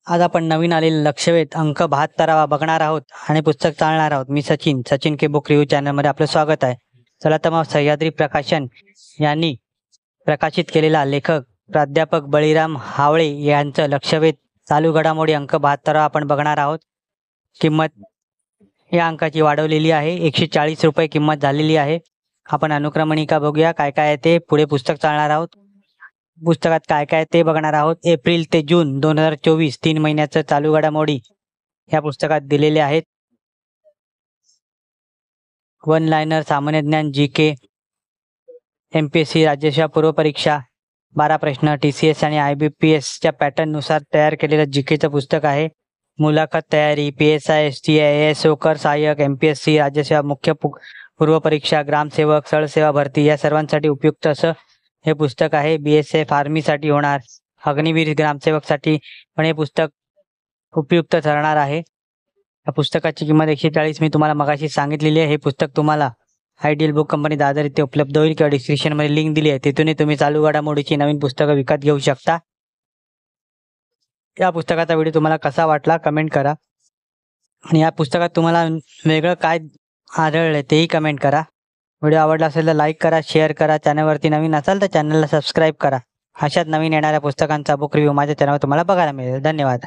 आज आपण नवीन आलेले लक्षवेध अंक 72वा बघणार आहोत आणि पुस्तक चालणार आहोत. मी सचिन के बुक रिव्ह्यू चॅनलमध्ये आपलं स्वागत आहे. चला तर मग सह्याद्री प्रकाशन यांनी प्रकाशित केलेला लेखक प्राध्यापक बळीराम हावळे यांचं लक्षवेध चालू घडामोडी अंक 72 आपण बघणार आहोत. किंमत या अंकाची वाढवलेली आहे, 140 रुपये किंमत झालेली आहे. आपण अनुक्रमणिका बघूया काय काय आहे ते. पुढे पुस्तक चालणार आहोत. पुस्तकात काय काय ते बघणार आहोत. एप्रिल ते जून 2024 3 महिन्याचं चालू घडामोडी या पुस्तकात दिलेले आहेत. वन लायनर, सामान्य ज्ञान, GK, MPSC राज्यसेवा पूर्व परीक्षा 12 प्रश्न, TCS आणि IBPSच्या पॅटर्ननुसार तयार केलेलं GKचं पुस्तक आहे. मुलाखत तयारी, PSI, STI, होकर सहाय्यक, MPSC राज्यसेवा मुख्य पूर्व परीक्षा, ग्रामसेवक, स्थळसेवा भरती या सर्वांसाठी उपयुक्त असं हे पुस्तक आहे. BSF आर्मीसाठी होणार, अग्निवीर ग्रामसेवकसाठी पण हे पुस्तक उपयुक्त ठरणार आहे. या पुस्तकाची किंमत 140 मी तुम्हाला मगाशी सांगितलेली आहे. हे पुस्तक तुम्हाला आयडियल बुक कंपनी दादर इथे उपलब्ध होईल किंवा डिस्क्रिप्शनमध्ये लिंक दिली आहे, तिथूनही तुम्ही चालू घडामोडीची नवीन पुस्तकं विकत घेऊ शकता. या पुस्तकाचा व्हिडिओ तुम्हाला कसा वाटला कमेंट करा आणि या पुस्तकात तुम्हाला वेगळं काय आढळलं तेही कमेंट करा. व्हिडिओ आवडला असेल तर लाईक करा, शेअर करा. चॅनलवरती नवीन असाल तर चॅनलला सबस्क्राईब करा. अशाच नवीन येणाऱ्या पुस्तकांचा बुक रिव्ह्यू माझ्या चॅनलवर तुम्हाला बघायला मिळेल. धन्यवाद.